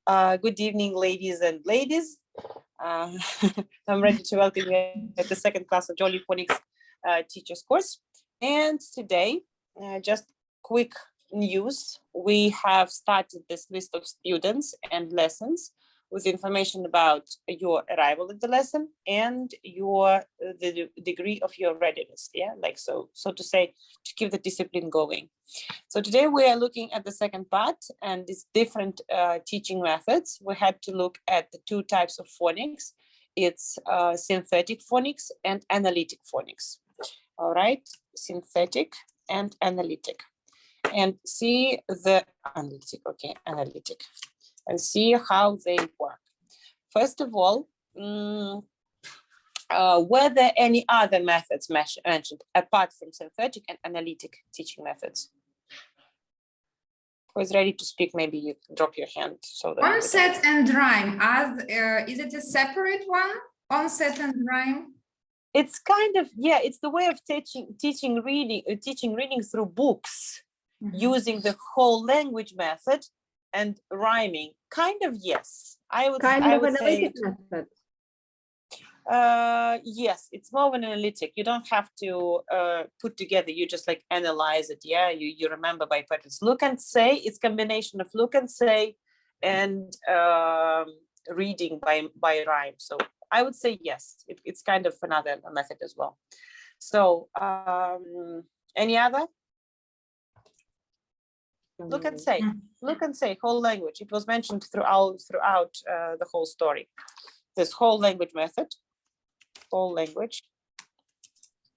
Good evening, ladies and ladies. I'm ready to welcome you at the second class of Jolly Phonics teachers course. And today, just quick news. We have started this list of students and lessons with information about your arrival at the lesson and the degree of your readiness. Yeah, like so to say, to keep the discipline going. So today we are looking at the second part, and it's different teaching methods. We had to look at the two types of phonics. It's synthetic phonics and analytic phonics. All right, synthetic and analytic. And see the analytic, analytic. And see how they work. First of all, were there any other methods mentioned apart from synthetic and analytic teaching methods? Who is ready to speak? Maybe you drop your hand. So that onset and rhyme. Is it a separate one? Onset and rhyme. It's kind of, yeah. It's the way of teaching reading through books, using the whole language method and rhyming. Kind of, yes. I would say analytic method. Yes, it's more of an analytic. You don't have to put together, you just like analyze it. Yeah, you remember by patterns. Look and say, it's combination of look and say and reading by rhyme. So I would say yes, it's kind of another method as well. So any other? Look and say whole language. It was mentioned throughout the whole story. This whole language method, whole language.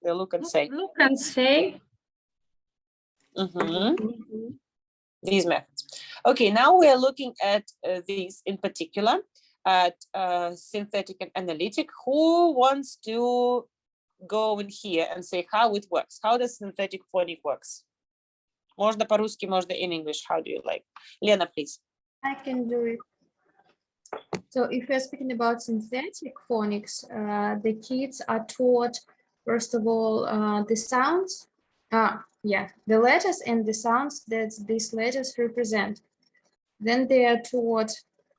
The look and say. Look and say. These methods. Okay, now we are looking at these in particular, at synthetic and analytic. Who wants to go in here and say how it works? How does synthetic phonic works? Можно по-русски, можно in English. How do you like? Lena, please. I can do it. So if we're speaking about synthetic phonics, the kids are taught, first of all, the sounds, the letters and the sounds that these letters represent. Then they are taught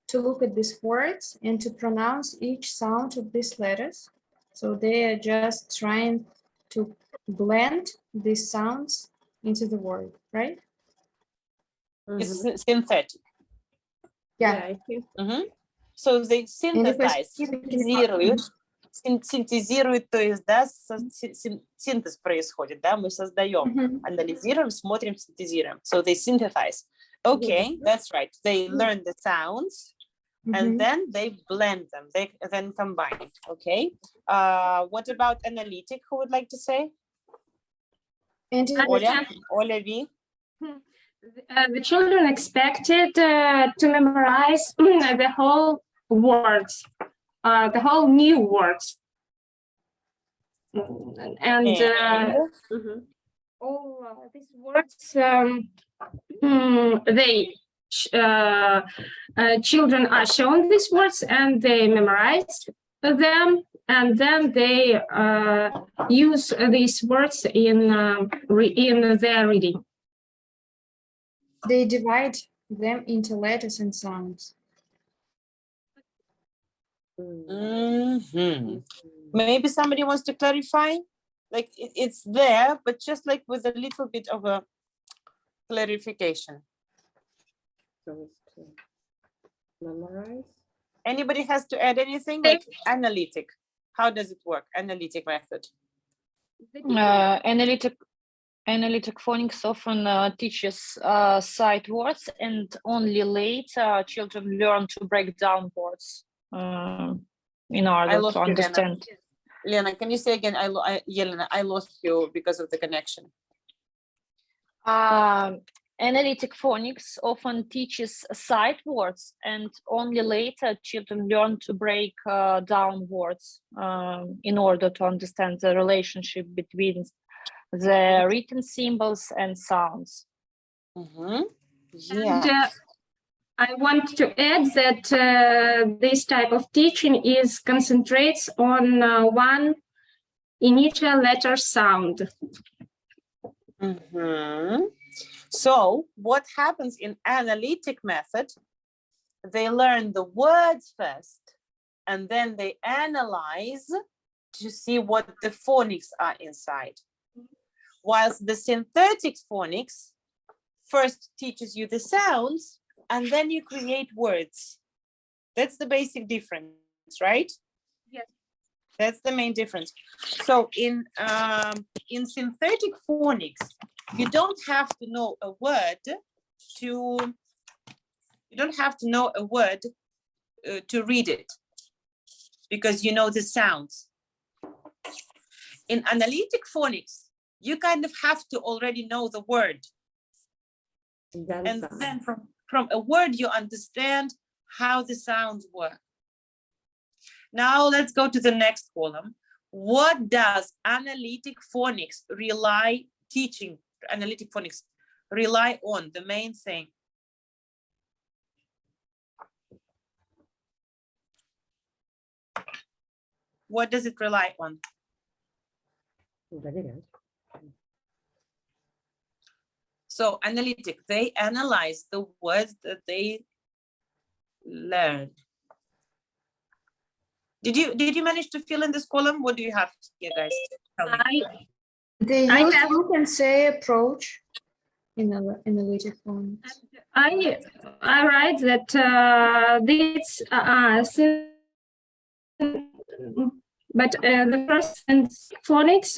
to look at these words and to pronounce each sound of these letters. So they are just trying to blend these sounds into the word, right? It's synthetic. Yeah. I think. So they synthesize, синтезируют, то есть, да, синтез происходит, да, мы создаем, анализируем, смотрим, синтезируем. So they synthesize. Okay, that's right. They learn the sounds and then they blend them, they then combine it. Okay. What about analytic? Who would like to say? Oля V. The children expected to memorize the whole words, the whole new words. And all these words, children are shown these words and they memorize them, and then they use these words in their reading. They divide them into letters and sounds. Maybe somebody wants to clarify? Like it's there, but just like with a little bit of a clarification. So to memorize. Anybody has to add anything? Like analytic. How does it work? Analytic method. Analytic phonics often teaches sight words, and only later children learn to break down words in order to understand. Lena, can you say again? Yelena, I lost you because of the connection. Analytic phonics often teaches sight words, and only later children learn to break down words in order to understand the relationship between the written symbols and sounds. Yeah. And, I want to add that this type of teaching concentrates on one initial letter sound. So what happens in analytic method they learn the words first, and then they analyze to see what the phonics are inside. Whilst the synthetic phonics first teaches you the sounds, and then you create words. That's the basic difference, right? Yes. That's the main difference. So in synthetic phonics, you don't have to know a word to read it, because you know the sounds. In analytic phonics, you kind of have to already know the word. And then from a word, you understand how the sounds work. Now let's go to the next column. What does analytic phonics teaching analytic phonics rely on? The main thing. What does it rely on? Very good. So analytic, they analyze the words that they learn. Did you manage to fill in this column? What do you have here, guys? Tell me. They I use, have- you can say, approach in analytic phonics. I write that this but the first phonics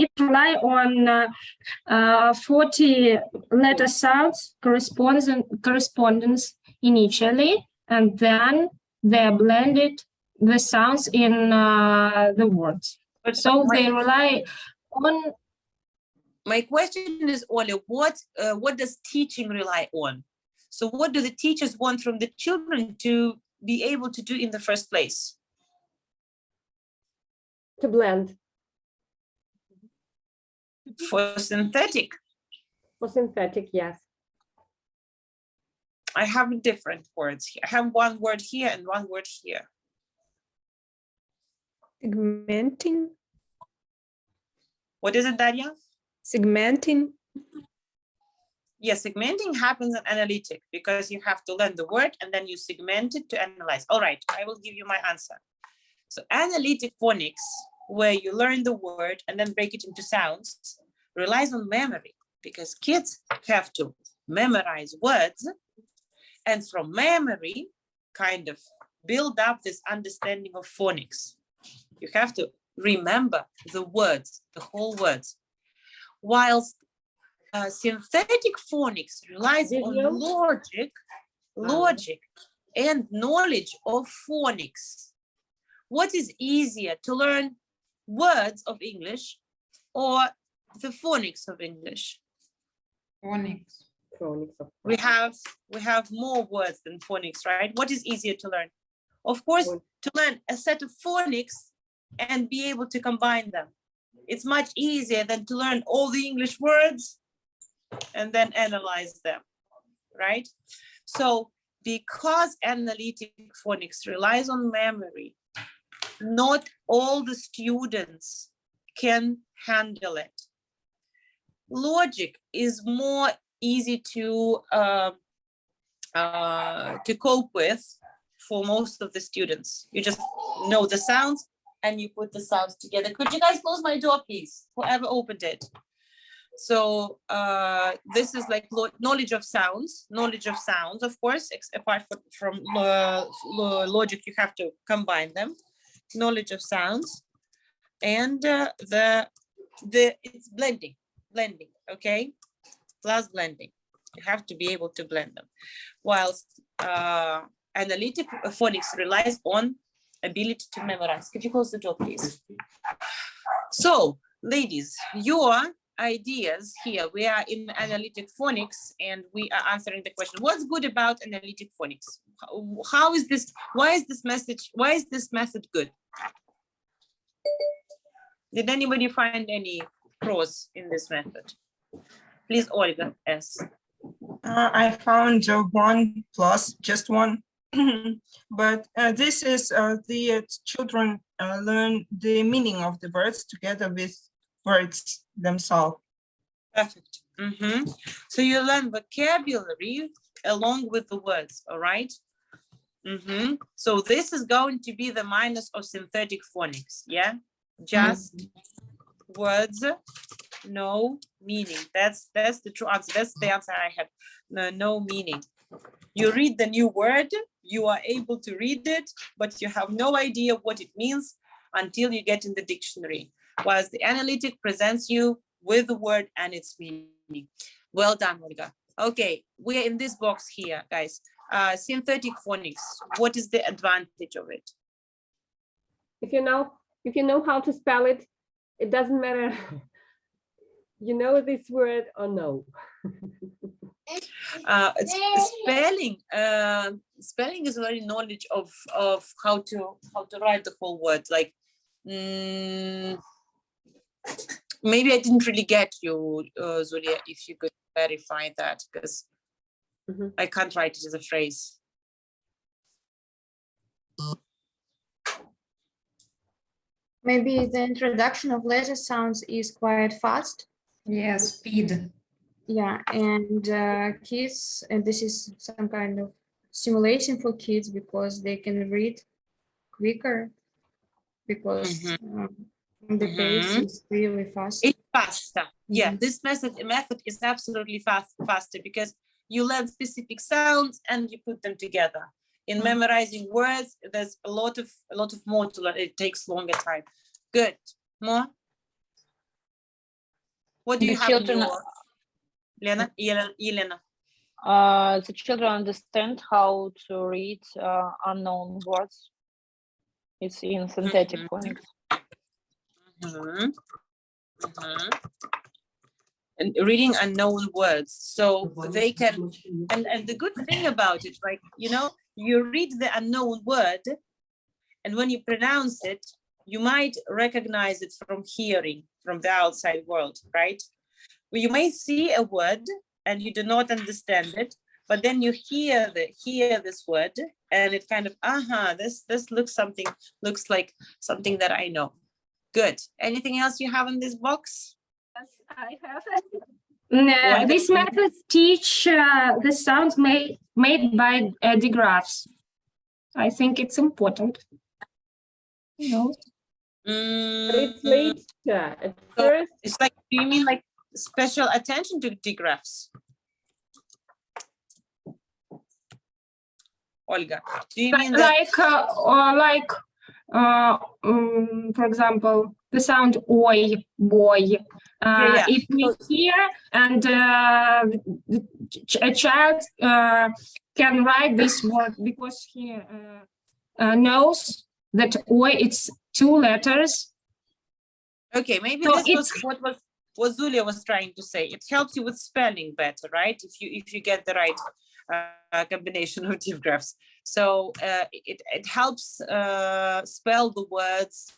it rely on 40 letter sounds correspondence initially, and then they blended the sounds in the words. But So my- they rely on. My question is, Oля, what does teaching rely on? So what do the teachers want from the children to be able to do in the first place? To blend. For synthetic, For synthetic, yes. I have different words here. I have one word here and one word here. Segmenting, What is it, Daria? segmenting. Yes, segmenting happens in analytic because you have to learn the word and then you segment it to analyze. All right, I will give you my answer. So analytic phonics, where you learn the word and then break it into sounds, relies on memory, because kids have to memorize words and from memory kind of build up this understanding of phonics. You have to remember the words, the whole words. Whilst synthetic phonics relies on Video? logic and knowledge of phonics. What is easier to learn, words of English or the phonics of English? Phonics. Phonics of We have more words than phonics, right? What is easier to learn? Of course, to learn a set of phonics and be able to combine them. It's much easier than to learn all the English words and then analyze them, right? So because analytic phonics relies on memory, not all the students can handle it. Logic is more easy to cope with for most of the students. You just know the sounds and you put the sounds together. Could you guys close my door, please? Whoever opened it. So this is like knowledge of sounds, of course, apart from logic, you have to combine them. Knowledge of sounds and it's blending, okay? Plus blending. You have to be able to blend them. Whilst analytic phonics relies on ability to memorize. Could you close the door, please? So, ladies, your ideas here, we are in analytic phonics and we are answering the question, what's good about analytic phonics? How is this, why is this method good? Did anybody find any pros in this method? Please, Olga, S. I found one plus, just one. But this is the children learn the meaning of the words together with words themselves. Perfect. So you learn vocabulary along with the words, all right? So this is going to be the minus of synthetic phonics, yeah? Just words, no meaning. That's the true answer. That's the answer I had. No meaning. You read the new word, you are able to read it, but you have no idea what it means until you get in the dictionary. Whilst the analytic presents you with the word and its meaning. Well done, Olga. Okay, we're in this box here, guys. Synthetic phonics. What is the advantage of it? If you know how to spell it, it doesn't matter. You know this word or no. Spelling is very knowledge of how to write the whole word. Like maybe I didn't really get you, Zulia, if you could verify that, because I can't write it as a phrase. Maybe the introduction of letter sounds is quite fast. Yes, speed. Yeah, and kids, and this is some kind of simulation for kids because they can read quicker because the pace is really fast. It's faster. Yeah, this method is absolutely faster because you learn specific sounds and you put them together. In memorizing words, there's a lot of more to learn. It takes longer time. Good. More? What do you have in your... Lena? Elena. The children understand how to read unknown words. It's in synthetic phonics. And reading unknown words, so they can, and the good thing about it, like, you read the unknown word, and when you pronounce it, you might recognize it from hearing from the outside world, right? Well, you may see a word and you do not understand it, but then you hear this word, and it kind of, this looks like something that I know. Good. Anything else you have in this box? Yes, I have. These methods teach the sounds made by digraphs. I think it's important. But it's late at first. It's like, do you mean like special attention to digraphs? Olga, do you mean that? For example, the sound oi, boy. If we hear and a child can write this word because he knows that oi, it's 2 letters. Okay, maybe So this was what Zulia was trying to say. It helps you with spelling better, right? If you get the right combination of digraphs. So it helps spell the words.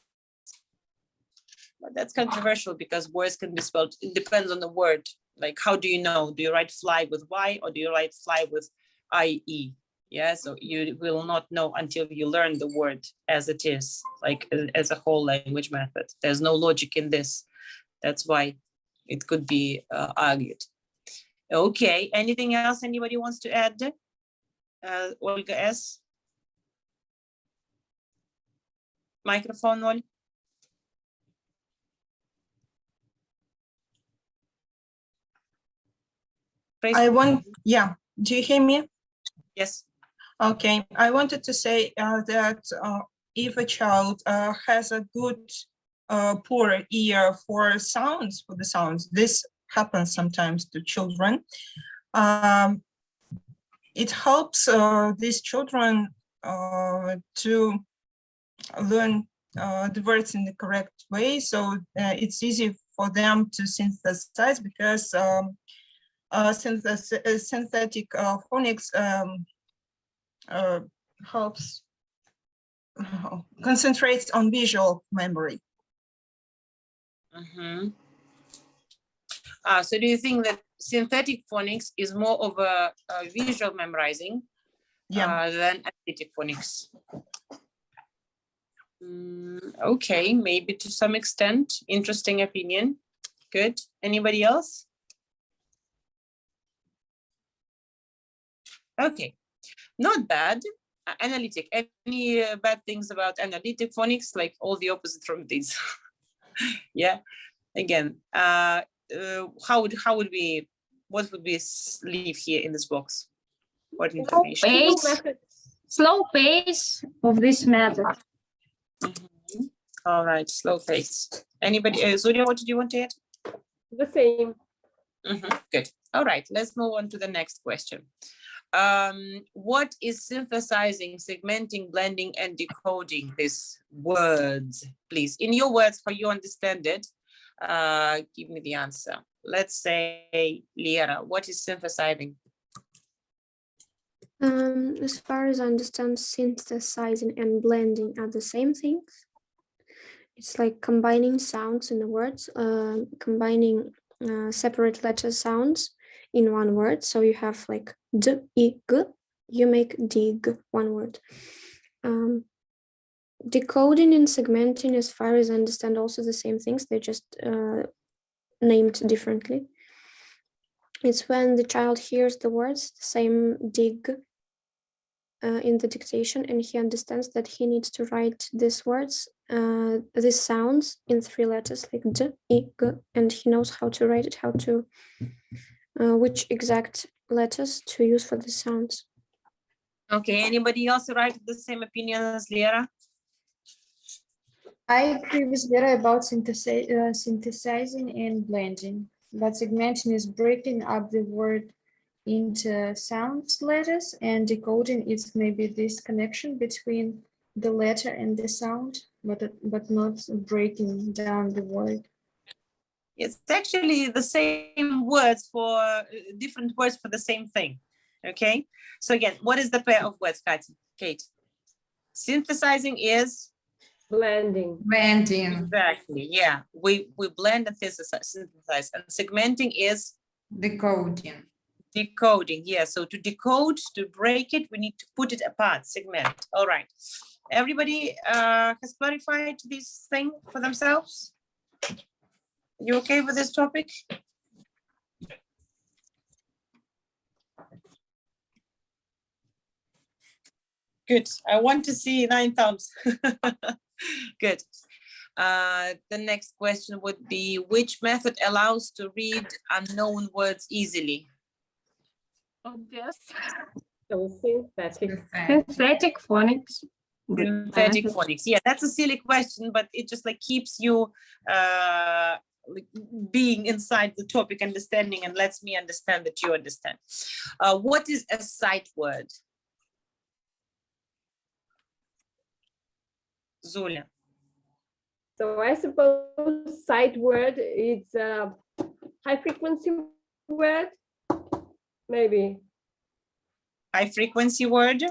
But that's controversial because words can be spelled. It depends on the word. Like, how do you know? Do you write fly with Y or do you write fly with IE? Yeah, so you will not know until you learn the word as it is, like as a whole language method. There's no logic in this. That's why it could be argued. Okay, anything else anybody wants to add? Olga S. Microphone on. Do you hear me? Yes. Okay, I wanted to say that if a child has a good poor ear for sounds, this happens sometimes to children. It helps these children to learn the words in the correct way. So it's easy for them to synthesize because synthetic phonics helps concentrates on visual memory. So do you think that synthetic phonics is more of a visual memorizing than analytic phonics? Okay, maybe to some extent. Interesting opinion. Good. Anybody else? Okay, not bad. Analytic. Any bad things about analytic phonics? Like all the opposite from these. Yeah. Again, what would we leave here in this box? What information? Slow pace of this method. Mhm. All right, slow pace. Anybody, Zulia, what did you want to add? The same. Good. All right, let's move on to the next question. What is synthesizing, segmenting, blending, and decoding these words? Please, in your words, how you understand it, give me the answer. Let's say, Liera, what is synthesizing? As far as I understand, synthesizing and blending are the same things. It's like combining sounds in the words, combining separate letter sounds in one word. So you have like d, I, g, you make dig, one word. Decoding and segmenting, as far as I understand, also the same things. They're just named differently. It's when the child hears the words, the same dig in the dictation, and he understands that he needs to write these words, these sounds in 3 letters, like d, I, g, and he knows how to write it, how to, which exact letters to use for the sounds. Okay, anybody else write the same opinion as Liera? I agree with Vera about synthesizing and blending, but segmenting is breaking up the word into sound letters, and decoding is maybe this connection between the letter and the sound, but not breaking down the word. It's actually the same words for different words for the same thing. Okay, so again, what is the pair of words, Kate? Synthesizing is Blending. exactly, yeah. We blend and synthesize, and segmenting is Decoding. decoding. Yeah, so to decode, to break it, we need to put it apart, segment. All right, everybody has clarified this thing for themselves? You okay with this topic? Good. I want to see 9 thumbs. Good. The next question would be, which method allows to read unknown words easily? Obvious. So synthetic. Synthetic phonics. Synthetic phonics. Yeah, that's a silly question, but it just like keeps you like being inside the topic, understanding, and lets me understand that you understand. What is a sight word? Zulia. So I suppose sight word is a high frequency word, maybe. High frequency word.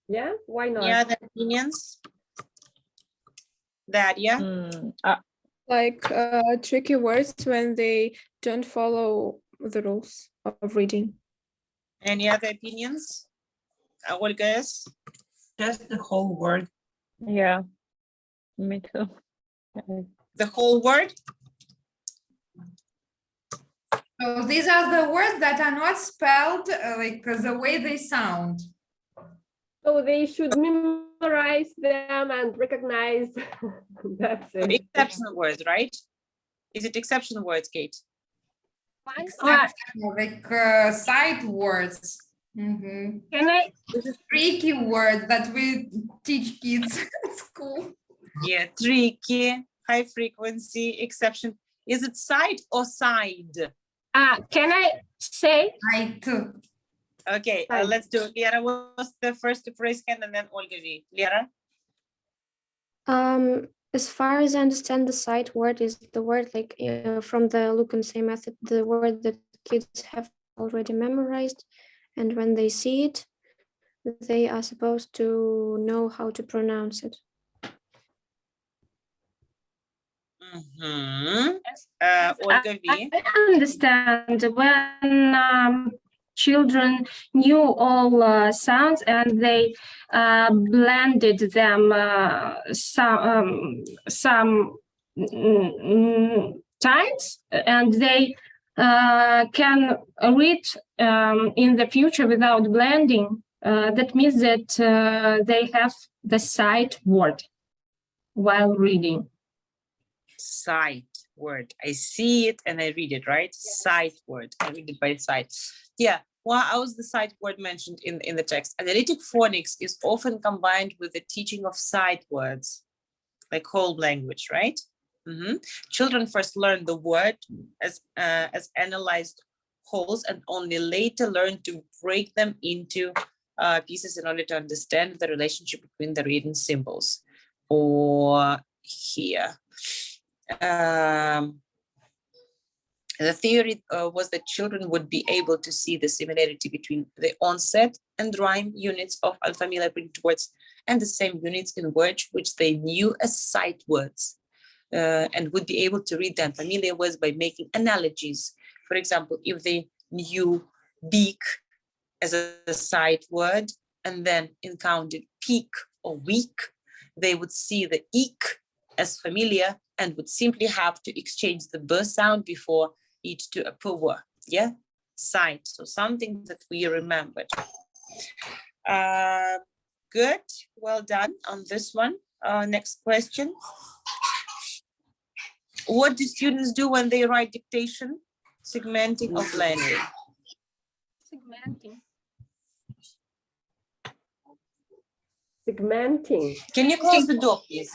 Yeah, why not? Any other opinions? Daria? Like tricky words when they don't follow the rules of reading. Any other opinions? Olga? Just the whole word. Yeah, me too. The whole word? So these are the words that are not spelled like the way they sound. So they should memorize them and recognize. That's it. Exceptional words, right? Is it exceptional words, Kate? Exceptional, like sight words. Can I? Tricky words that we teach kids at school. Yeah, tricky, high frequency, exception. Is it side or side? Can I say? Sight. Okay, let's do it. Liera was the first to raise hand, and then Olga V. Liera? As far as I understand, the sight word is the word like from the look and say method, the word that kids have already memorized, and when they see it, they are supposed to know how to pronounce it. Olga V. I understand when children knew all sounds and they blended them some times, and they can read in the future without blending. That means that they have the sight word while reading. Sight word. I see it and I read it, right? Sight word. I read it by sight. Yeah. Well, how was the sight word mentioned in the text? Analytic phonics is often combined with the teaching of sight words, like whole language, right? Children first learn the word as analyzed wholes and only later learn to break them into pieces in order to understand the relationship between the written symbols. Or here. The theory was that children would be able to see the similarity between the onset and rhyme units of unfamiliar printed words and the same units in words which they knew as sight words, and would be able to read the unfamiliar words by making analogies. For example, if they knew beak as a sight word and then encountered peak or weak, they would see the eek as familiar and would simply have to exchange the b sound before it to a p. Yeah, sight. So something that we remembered. Good. Well done on this one. Next question. What do students do when they write dictation? Segmenting or blending? Segmenting. Segmenting. Can you close the door, please?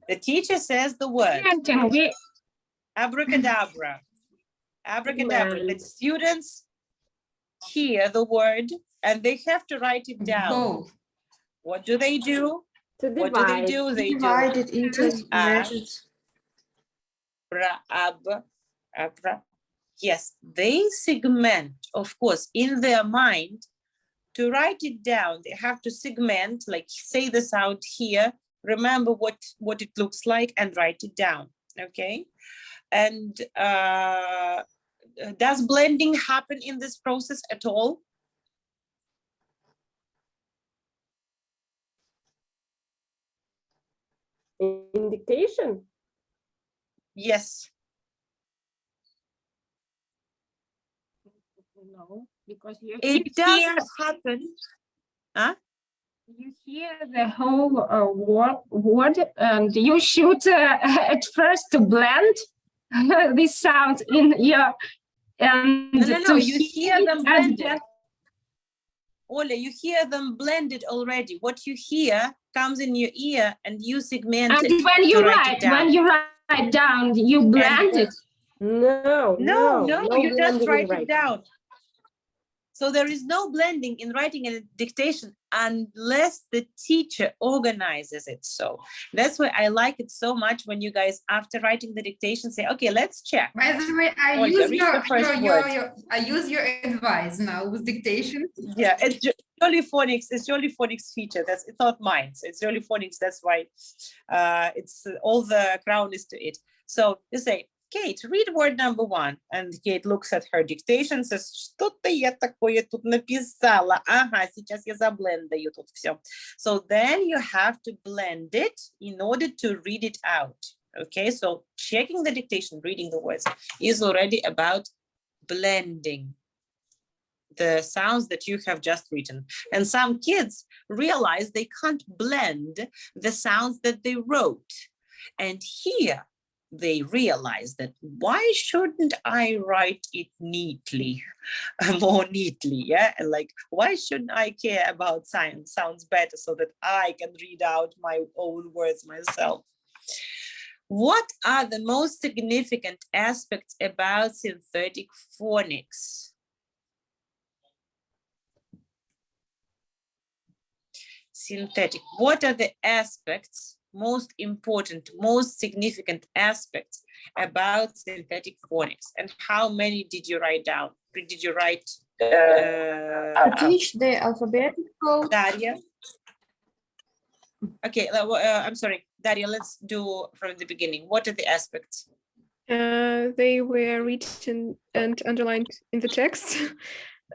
The teacher says the word. Segmenting. Abracadabra. Abracadabra. The students hear the word and they have to write it down. Both. What do they do? To What do they divide. do? They Divide do it into letters. abra. Yes, they segment, of course, in their mind. To write it down, they have to segment, like say the sound here, remember what it looks like and write it down, okay? And does blending happen in this process at all? In dictation? Yes. No, because It doesn't happen. Huh? You hear the whole word and you should at first blend this sound in your and No, you hear them blended. then, Ola, you hear them blended already. What you hear comes in your ear and you segment and it. when you write down, you blend it. No, you just blending write in it down. So there is no blending in writing and dictation unless the teacher organizes it. So that's why I like it so much when you guys, after writing the dictation, say, okay, let's check. By the way, I Olga, use read your, the first I use your advice now with dictation. Yeah, it's Jolly Phonics. It's Jolly Phonics feature. It's not mine. So it's Jolly Phonics. That's why it's all the crown is to it. So you say, Kate, read word number 1. And Kate looks at her dictation, says, что-то я такое тут написала. Ага, сейчас я заблендаю тут все. So then you have to blend it in order to read it out. Okay, so checking the dictation, reading the words is already about blending the sounds that you have just written. And some kids realize they can't blend the sounds that they wrote. And here they realize that why shouldn't I write it neatly, more neatly, yeah? And like, why shouldn't I care about sounds better so that I can read out my own words myself? What are the most significant aspects about synthetic phonics? Synthetic. What are the aspects, most important, most significant aspects about synthetic phonics? And how many did you write down? Did you write? To teach the alphabetic code. Daria. Okay, I'm sorry, Daria, let's do from the beginning. What are the aspects? They were written and underlined in the text.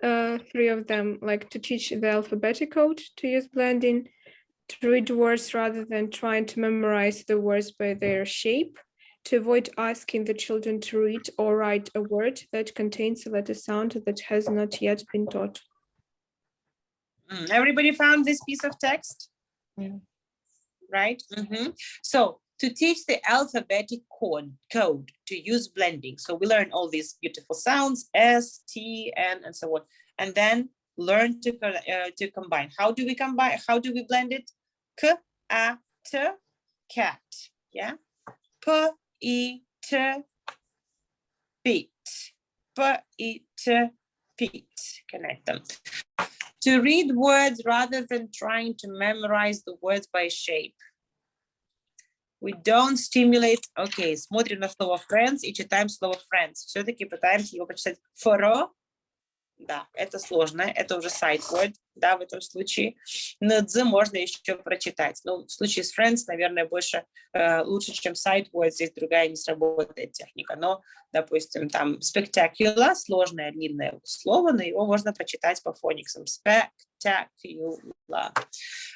3 of them, like to teach the alphabetic code, to use blending, to read words rather than trying to memorize the words by their shape, to avoid asking the children to read or write a word that contains a letter sound that has not yet been taught. Everybody found this piece of text? Yeah. Right? So to teach the alphabetic code to use blending. So we learn all these beautiful sounds, S, T, N, and so on. And then learn to combine. How do we combine? How do we blend it? K, A, T, cat. Yeah. P, I, T, pit. P, I, T, pit. Connect them. To read words rather than trying to memorize the words by shape. We don't stimulate. Окей, смотрим на слово friends и читаем слово friends. Все-таки пытаемся его прочитать. Форо. Да, это сложно. Это уже sight word, да, в этом случае. Но «дз» можно еще прочитать. Но в случае с friends, наверное, больше лучше, чем sight word. Здесь другая не сработает техника. Но, допустим, там spectacular, сложное длинное слово, но его можно прочитать по фониксам. Spectacular.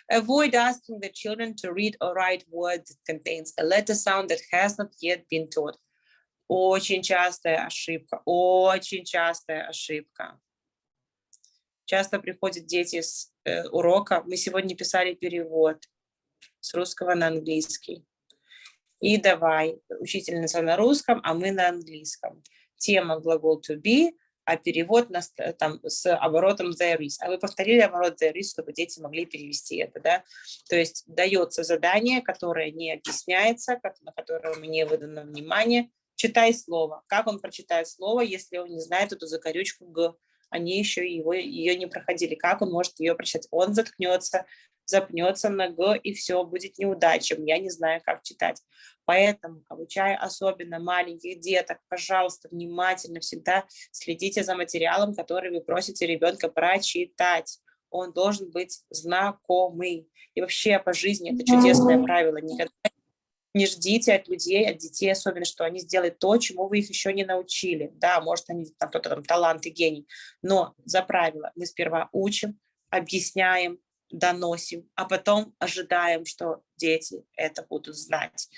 Avoid asking the children to read or write words that contains a letter sound that has not yet been taught. Очень частая ошибка, очень частая ошибка. Часто приходят дети с урока. Мы сегодня писали перевод с русского на английский. И давай, учительница на русском, а мы на английском. Тема глагол to be, а перевод там с оборотом there is. А вы повторили оборот there is, чтобы дети могли перевести это, да? То есть дается задание, которое не объясняется, на которое не выдано внимание. Читай слово. Как он прочитает слово, если он не знает эту закорючку Г? Они еще ее не проходили. Как он может ее прочитать? Он заткнется, запнется на Г, и все, будет неудача. Я не знаю, как читать. Поэтому, обучая особенно маленьких деток, пожалуйста, внимательно всегда следите за материалом, который вы просите ребенка прочитать. Он должен быть знакомый. И вообще по жизни это чудесное правило. Никогда не ждите от людей, от детей особенно, что они сделают то, чему вы их еще не научили. Да, может, они там кто-то там талант и гений, но за правило мы сперва учим, объясняем, доносим, а потом ожидаем, что дети это будут знать.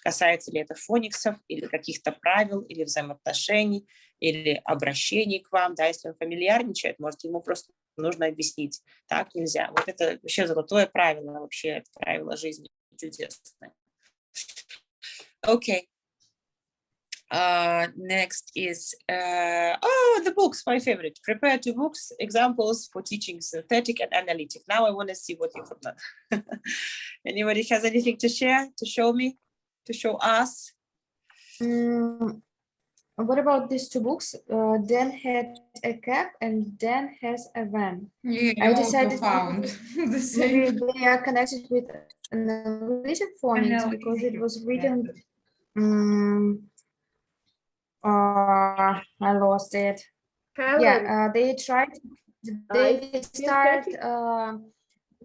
Касается ли это фониксов, или каких-то правил, или взаимоотношений, или обращений к вам. Да, если он фамильярничает, может, ему просто нужно объяснить. Так нельзя. Вот это вообще золотое правило, вообще это правило жизни чудесное. Okay. Next is, the books, my favorite. Prepare 2 books, examples for teaching synthetic and analytic. Now I want to see what you have done. Anybody has anything to share, to show me, to show us? What about these 2 books? Dan had a cap and Dan has a van. Yeah, I I also decided found the maybe same. they are connected with analytic phonics because it was written. I lost it. Helen, Yeah, they tried. They start synthetic?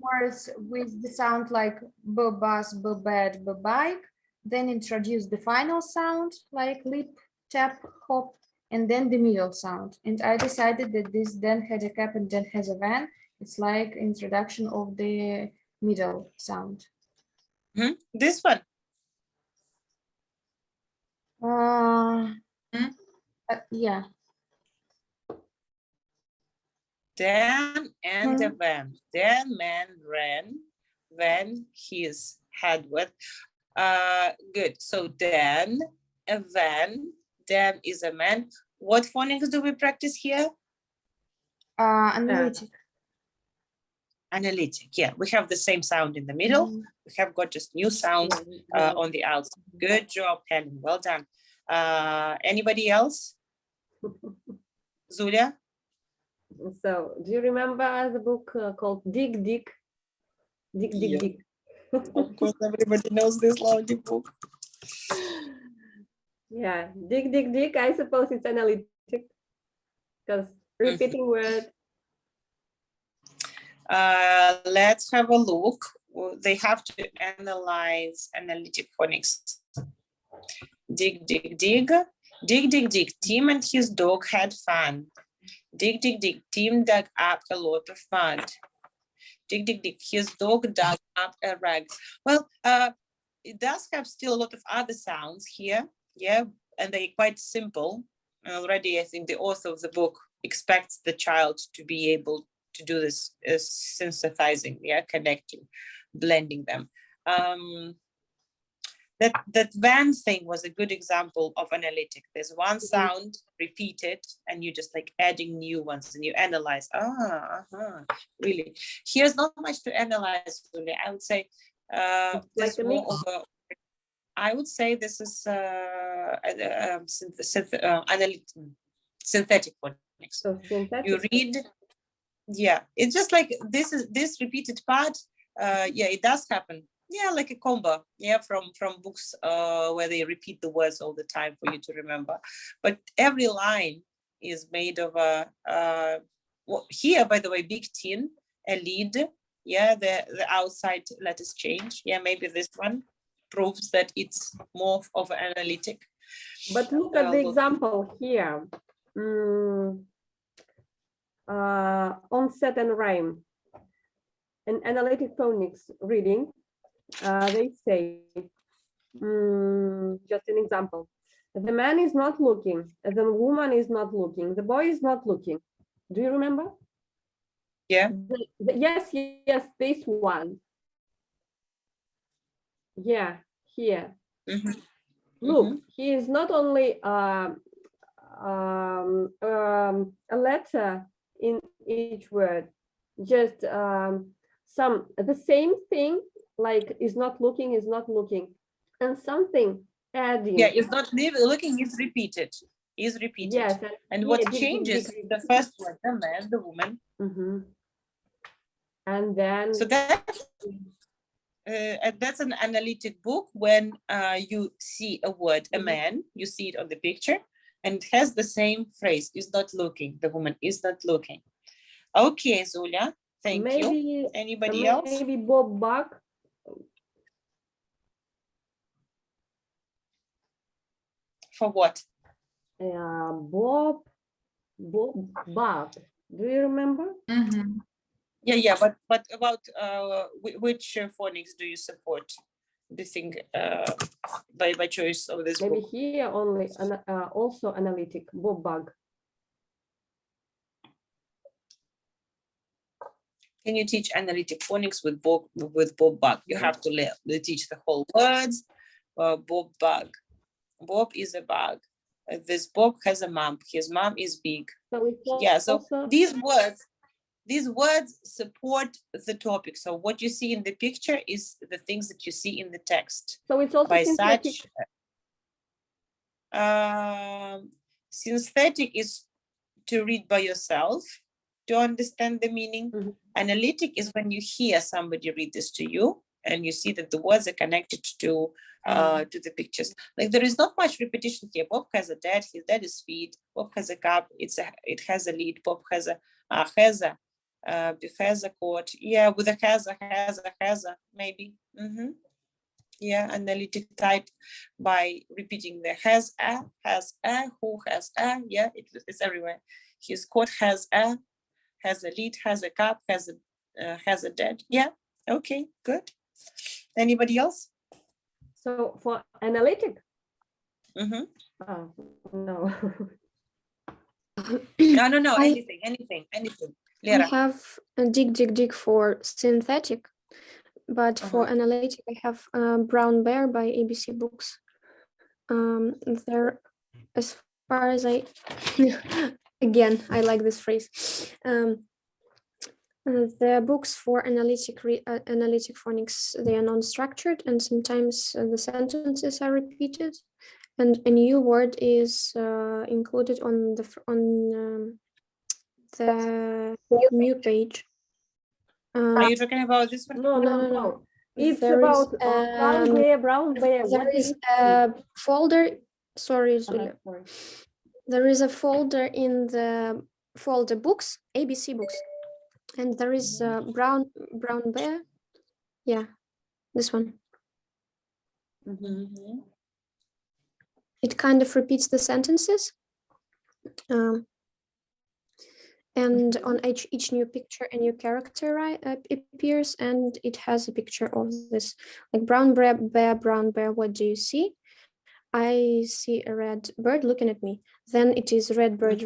words with the sound like b, bus, b, bed, b, bike. Then introduce the final sound like lip, tap, hop, and then the middle sound. And I decided that this then had a cap and then has a van. It's like introduction of the middle sound. This one. Yeah. Dan and a van. Dan man ran when his head went. Good. So Dan, a van. Dan is a man. What phonics do we practice here? Analytic. Analytic. Yeah, we have the same sound in the middle. We have got just new sounds on the outside. Good job, Helen. Well done. Anybody else? Zulia? So, do you remember the book called Dig, Dig? Dig, Dig, Yeah. Dig. Of course, everybody knows this lovely book. Yeah, dig, dig, dig. I suppose it's analytic because repeating words. Let's have a look. They have to analyze analytic phonics. Dig, dig, dig. Dig, dig, dig. Tim and his dog had fun. Dig, dig, dig. Tim dug up a lot of mud. Dig, dig, dig. His dog dug up a rag. Well, it does have still a lot of other sounds here, yeah, and they're quite simple. And already, I think the author of the book expects the child to be able to do this synthesizing, yeah, connecting, blending them. That van thing was a good example of analytic. There's one sound repeated, and you just like adding new ones, and you analyze. Really. Here's not much to analyze. Really, I would say this more of a. I would say this is synthetic phonics. So synthetic. You read, yeah. It's just like this repeated part. Yeah, it does happen. Yeah, like a combo, yeah, from books where they repeat the words all the time for you to remember. But every line is made of a, well, here, by the way, big tin, a lid, yeah, the outside letters change. Yeah, maybe this one proves that it's more of an analytic. But look at the example here. Onset and rhyme. An analytic phonics reading. They say, just an example, the man is not looking, the woman is not looking, the boy is not looking. Do you remember? Yeah. Yes, this one. Yeah, here. Look, he is not only a letter in each word, just the same thing, like is not looking, and something adding. Yeah, it's not looking, it's repeated. Is repeated. Yes, and what changes is the first one, the man, the woman. And then so that's an analytic book. When you see a word, a man, you see it on the picture, and it has the same phrase, is not looking, the woman is not looking. Okay, Zulia, thank you. Anybody else? Maybe Bob Buck. For what? Bob Buck. Do you remember? Yeah, but about which phonics do you support? Do you think by choice of this Maybe book? here only also analytic, Bob Buck. Can you teach analytic phonics with Bob Buck? You have to teach the whole words. Bob Bug. Bob is a bug. This Bob has a mom. His mom is big. So these words support the topic. So what you see in the picture is the things that you see in the text. So it's also synthetic. Synthetic is to read by yourself to understand the meaning. Analytic is when you hear somebody read this to you and you see that the words are connected to the pictures. Like there is not much repetition here. Bob has a dad, his dad is feet. Bob has a cup, it has a lid. Bob has a coat. Yeah, with a has a maybe. Yeah, analytic type by repeating the has a, who has a. Yeah, it's everywhere. His coat has a lid, has a cup, has a dad. Yeah, okay, good. Anybody else? So for analytic? No. No, Anything. I have a dig for synthetic, but for analytic, I have Brown Bear by ABC Books. There, as far as I, again, I like this phrase. The books for analytic phonics, they are non-structured, and sometimes the sentences are repeated, and a new word is included on the new page. Are you talking about this one? No. It's about brown bear. There is a folder. Sorry, Zulia. There is a folder in the folder books, ABC Books. And there is brown bear. Yeah, this one. It kind of repeats the sentences. And on each new picture, a new character appears, and it has a picture of this, like brown bear, what do you see? I see a red bird looking at me. Then it is red bird,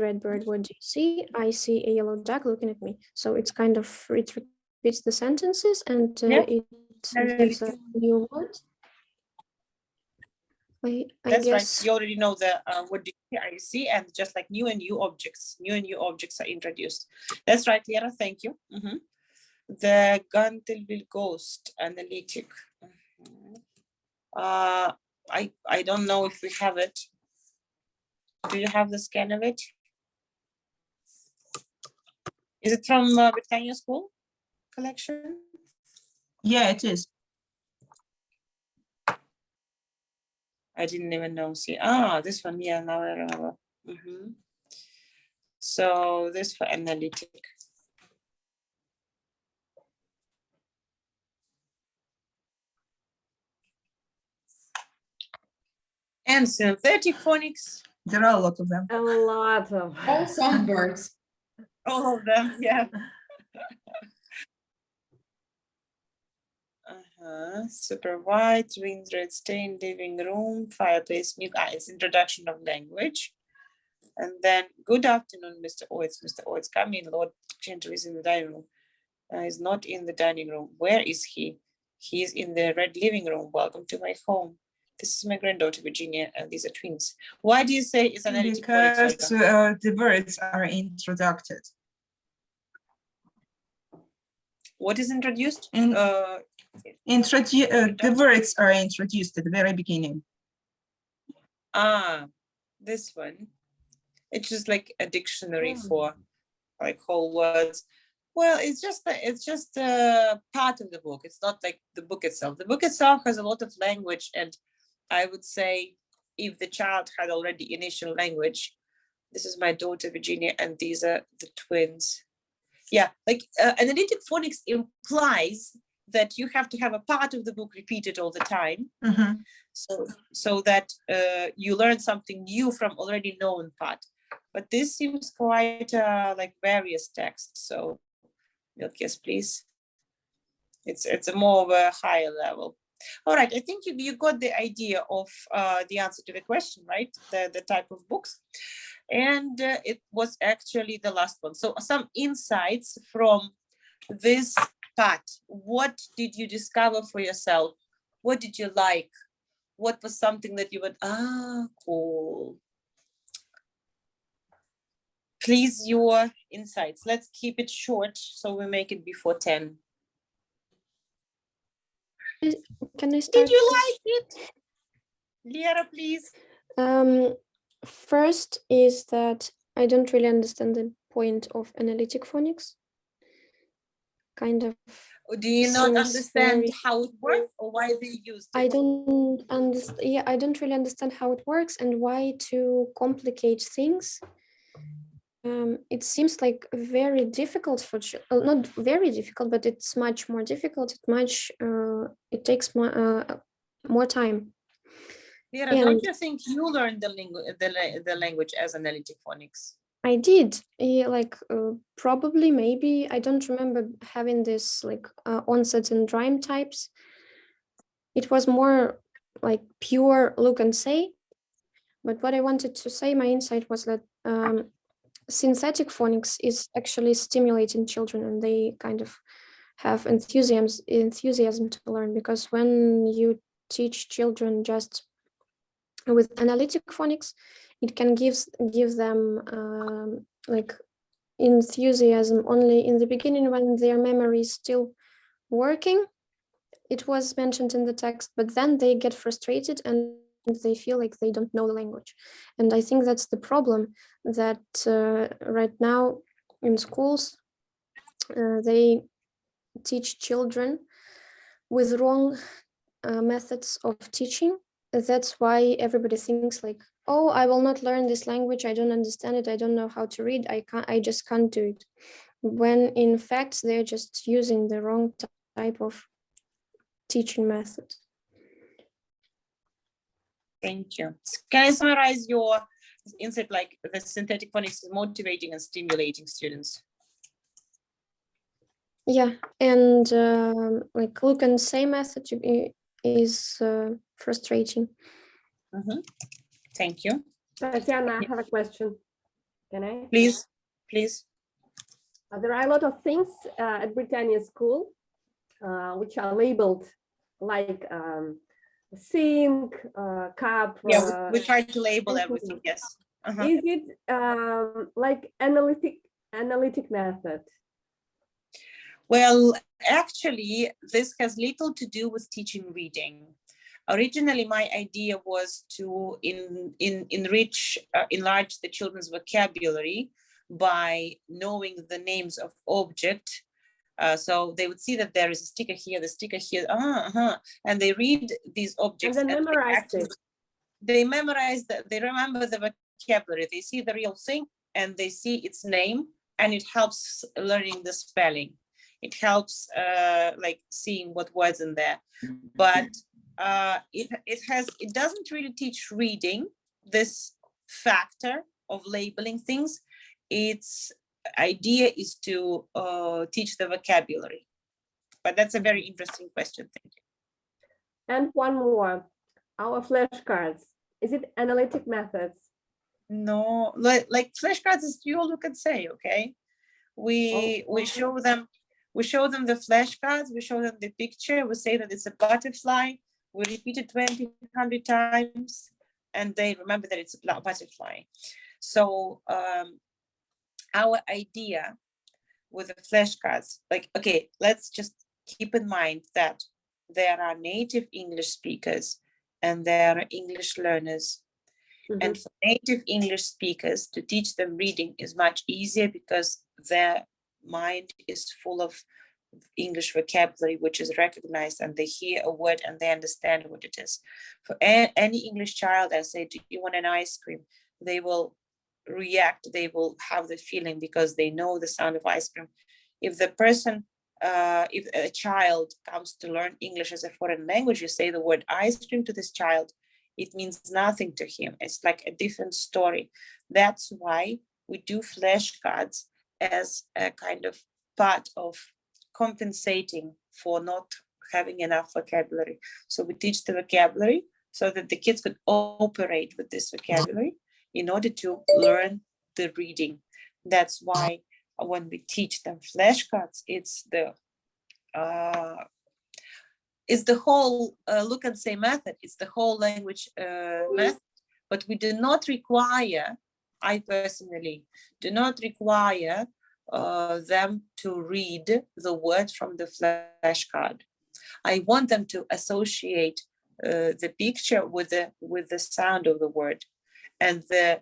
what do you see? I see a yellow duck looking at me. So it's kind of, it repeats the sentences, and it gives a new word. That's guess. right. You already know the what do you see, and just like new and new objects are introduced. That's right, Lera. Thank you. The Gantelville Ghost analytic. I don't know if we have it. Do you have the scan of it? Is it from BriTannia'School collection? Yeah, it is. I didn't even know. See, this one. Yeah, now I remember. So this for analytic. And synthetic phonics. There are a lot of them. A lot of. All songbirds. All of them, yeah. Super white, wind red stain, living room, fireplace, milk. It's introduction of language. And then, good afternoon, Mr. Oitz. Mr. Oitz, come in. Lord Gentry is in the dining room. He's not in the dining room. Where is he? He's in the red living room. Welcome to my home. This is my granddaughter, Virginia, and these are twins. Why do you say it's analytic phonics? Because the words are introduced. What is introduced? The words are introduced at the very beginning. This one. It's just like a dictionary for like whole words. Well, it's just a part of the book. It's not like the book itself. The book itself has a lot of language, and I would say if the child had already initial language, this is my daughter Virginia, and these are the twins. Yeah, like analytic phonics implies that you have to have a part of the book repeated all the time, so that you learn something new from already known part. But this seems quite like various texts. So, milk, yes, please. It's a more of a higher level. All right, I think you got the idea of the answer to the question, right? The type of books. And it was actually the last one. So some insights from this part. What did you discover for yourself? What did you like? What was something that you would, cool. Please, your insights. Let's keep it short so we make it before 10. Can I start? Did you like it? Lera, please. First is that I don't really understand the point of analytic phonics. Kind of. Do you not understand how it works or why they use it? I don't understand. Yeah, I don't really understand how it works and why to complicate things. It seems like very difficult for not very difficult, but it's much more difficult. It takes more time. Lera, don't you think you learned the language as analytic phonics? I did. Yeah, like probably, maybe. I don't remember having this like onset and rhyme types. It was more like pure look and say. But what I wanted to say, my insight was that synthetic phonics is actually stimulating children, and they kind of have enthusiasm to learn, because when you teach children just with analytic phonics, it can give them like enthusiasm only in the beginning when their memory is still working. It was mentioned in the text, but then they get frustrated and they feel like they don't know the language. And I think that's the problem, that right now in schools, they teach children with wrong methods of teaching. That's why everybody thinks like, oh, I will not learn this language. I don't understand it. I don't know how to read. I just can't do it. When in fact, they're just using the wrong type of teaching method. Thank you. Can I summarize your insight like the synthetic phonics is motivating and stimulating students. Yeah, and like look and say method is frustrating. Thank you. Tatiana, I have a question. Can I? Please, please. There are a lot of things at BriTannia'School which are labeled like sink, cup. Yeah, we try to label everything. Yes. Is it like analytic method? Well, actually, this has little to do with teaching reading. Originally, my idea was to enlarge the children's vocabulary by knowing the names of object. So they would see that there is a sticker here, the sticker here, and they read these objects. And then memorize it. They memorize, they remember the vocabulary. They see the real thing and they see its name, and it helps learning the spelling. It helps like seeing what words in there, but it doesn't really teach reading, this factor of labeling things. Its idea is to teach the vocabulary. But that's a very interesting question. Thank you. And one more, our flashcards. Is it analytic methods? No, like flashcards is you look and say, okay. We show them the flashcards, we show them the picture, we say that it's a butterfly, we repeat it 100 times, and they remember that it's a butterfly. So our idea with the flashcards, like, okay, let's just keep in mind that there are native English speakers and there are English learners. And for native English speakers, to teach them reading is much easier because their mind is full of English vocabulary, which is recognized, and they hear a word and they understand what it is. For any English child, I say, do you want an ice cream? They will react, they will have the feeling because they know the sound of ice cream. If the person, if a child comes to learn English as a foreign language, you say the word ice cream to this child, it means nothing to him. It's like a different story. That's why we do flashcards as a kind of part of compensating for not having enough vocabulary. So we teach the vocabulary so that the kids could operate with this vocabulary in order to learn the reading. That's why when we teach them flashcards, it's the whole look and say method. It's the whole language method, but we do not require, I personally do not require them to read the word from the flashcard. I want them to associate the picture with the sound of the word, and the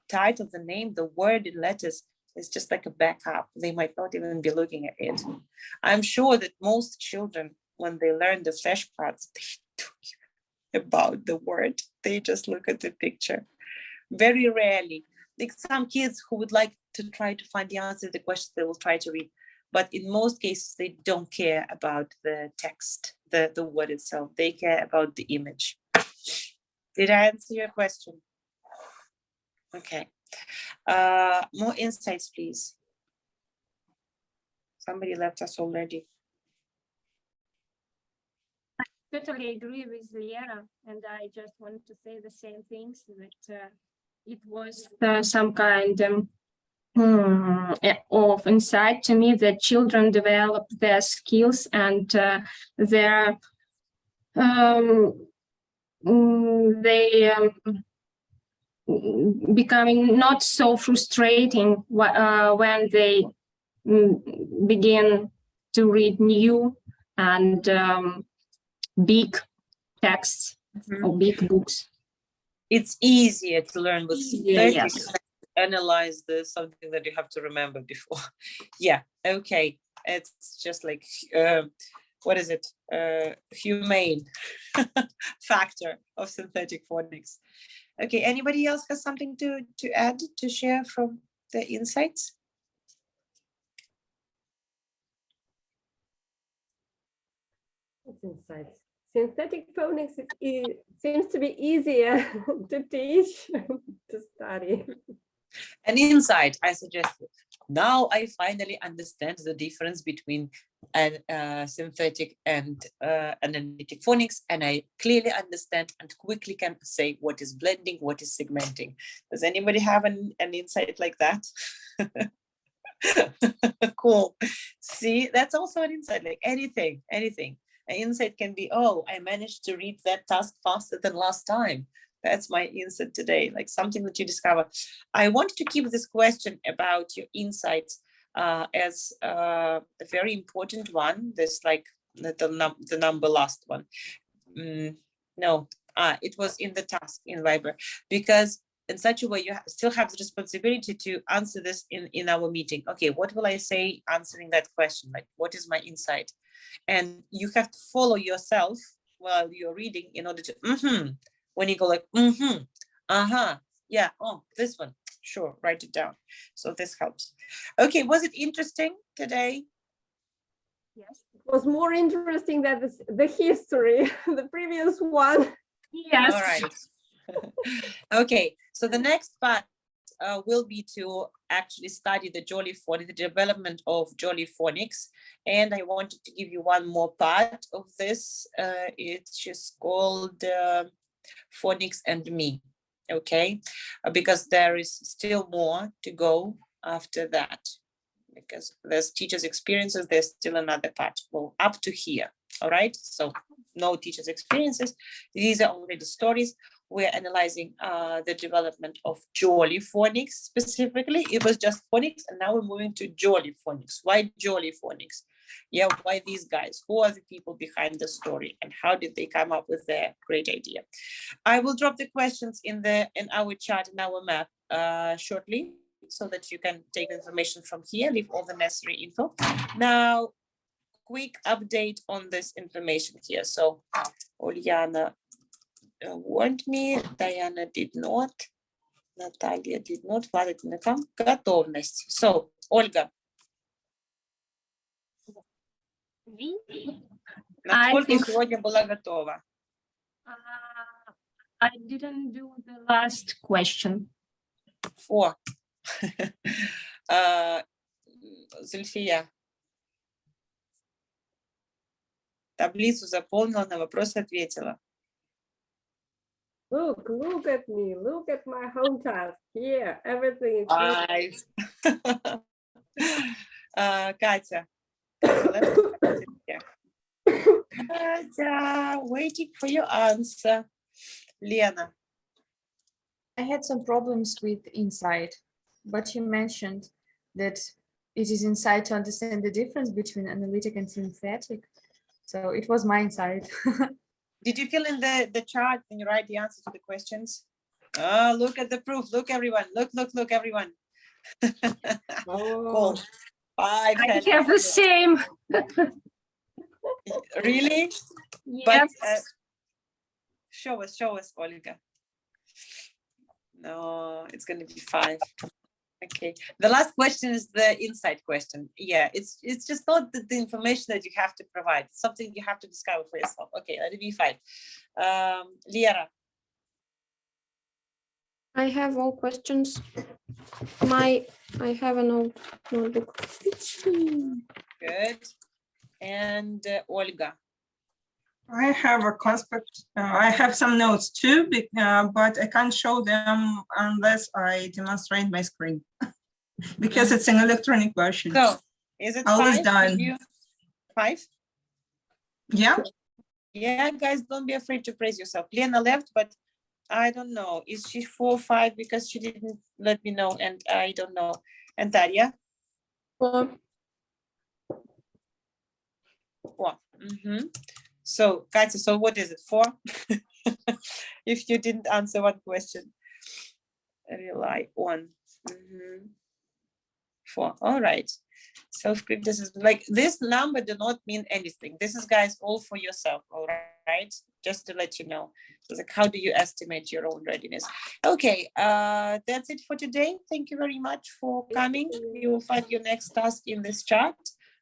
title, the name, the word in letters is just like a backup. They might not even be looking at it. I'm sure that most children, when they learn the flashcards, they don't care about the word. They just look at the picture. Very rarely. Like some kids who would like to try to find the answer to the question, they will try to read. But in most cases, they don't care about the text, the word itself. They care about the image. Did I answer your question? Okay. More insights, please. Somebody left us already. Totally agree with Liera, and I just wanted to say the same things, that it was some kind of insight to me that children develop their skills and they becoming not so frustrating when they begin to read new and big texts or big books. It's easier to learn with Yes. analyze something that you have to remember before. Yeah, okay. It's just like what is it? Humane factor of synthetic phonics. Okay, anybody else has something to add, to share from the insights? What's insights? synthetic phonics seems to be easier to teach, to study. An insight I suggested. Now I finally understand the difference between synthetic and analytic phonics, and I clearly understand and quickly can say what is blending, what is segmenting. Does anybody have an insight like that? Cool. See, that's also an insight, like anything. An insight can be, oh, I managed to read that task faster than last time. That's my insight today, like something that you discover. I want to keep this question about your insights as a very important one. This like the number last one. No, it was in the task in Viber, because in such a way you still have the responsibility to answer this in our meeting. Okay, what will I say answering that question? Like, what is my insight? And you have to follow yourself while you're reading in order to when you go like yeah, oh, this one, sure, write it down. So this helps. Okay, was it interesting today? Yes, it was more interesting than the history, the previous one. Yes. All right. Okay, so the next part will be to actually study the Jolly Phonics, the development of Jolly Phonics. And I wanted to give you one more part of this. It's just called Phonics and Me, okay? Because there is still more to go after that, because there's teachers' experiences, there's still another part. Well, up to here, all right? So no teachers' experiences. These are already stories. We're analyzing the development of Jolly Phonics specifically. It was just phonics, and now we're moving to Jolly Phonics. Why Jolly Phonics? Yeah, why these guys? Who are the people behind the story, and how did they come up with their great idea? I will drop the questions in our chat, in our map shortly, so that you can take information from here, leave all the necessary info. Now, quick update on this information here. So, Uliana warned me, Diana did not, Natalia did not, Vlada did not come. Готовность. So, Ольга, насколько think- сегодня была готова? I didn't do the last question. О, Зульфия. Таблицу заполнила, на вопросы ответила. Look at me, look at my home task. Here, everything is Nice. Катя. Катя, waiting for your answer. Lena. I had some problems with insight, but you mentioned that it is insight to understand the difference between analytic and synthetic. So it was my insight. Did you fill in the chart when you write the answer to the questions? Oh, look at the proof. Look, everyone. Look, everyone. Cool. I have the same. Really? Yes. But show us, Olga. No, it's going to be 5. Okay. The last question is the insight question. Yeah, it's just not the information that you have to provide. It's something you have to discover for yourself. Okay, let it be 5. Liera. I have all questions. I have an old notebook. Good. And Olga. I have a conspect. I have some notes too, but I can't show them unless I demonstrate my screen because it's an electronic version. So, is it All 5? is done. 5? Yeah. Yeah, guys, don't be afraid to praise yourself. Lena left, but I don't know. Is she 4 or 5 because she didn't let me know, and I don't know. And Daria? 4. 4. So, Katya, so what is it, 4? If you didn't answer one question. Rely on. 4. All right. Self-criticism, like this number do not mean anything. This is, guys, all for yourself, all right? Just to let you know. So, like, how do you estimate your own readiness? Okay, that's it for today. Thank you very much for coming. You will find your next task in this chat.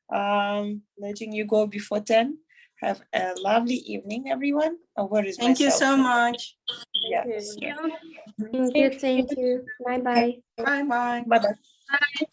Letting you go before 10. Have a lovely evening, everyone. Oh, where is Thank you myself? so much. Yes. you. Thank you. Thank you. Bye bye. Bye bye. Bye-bye.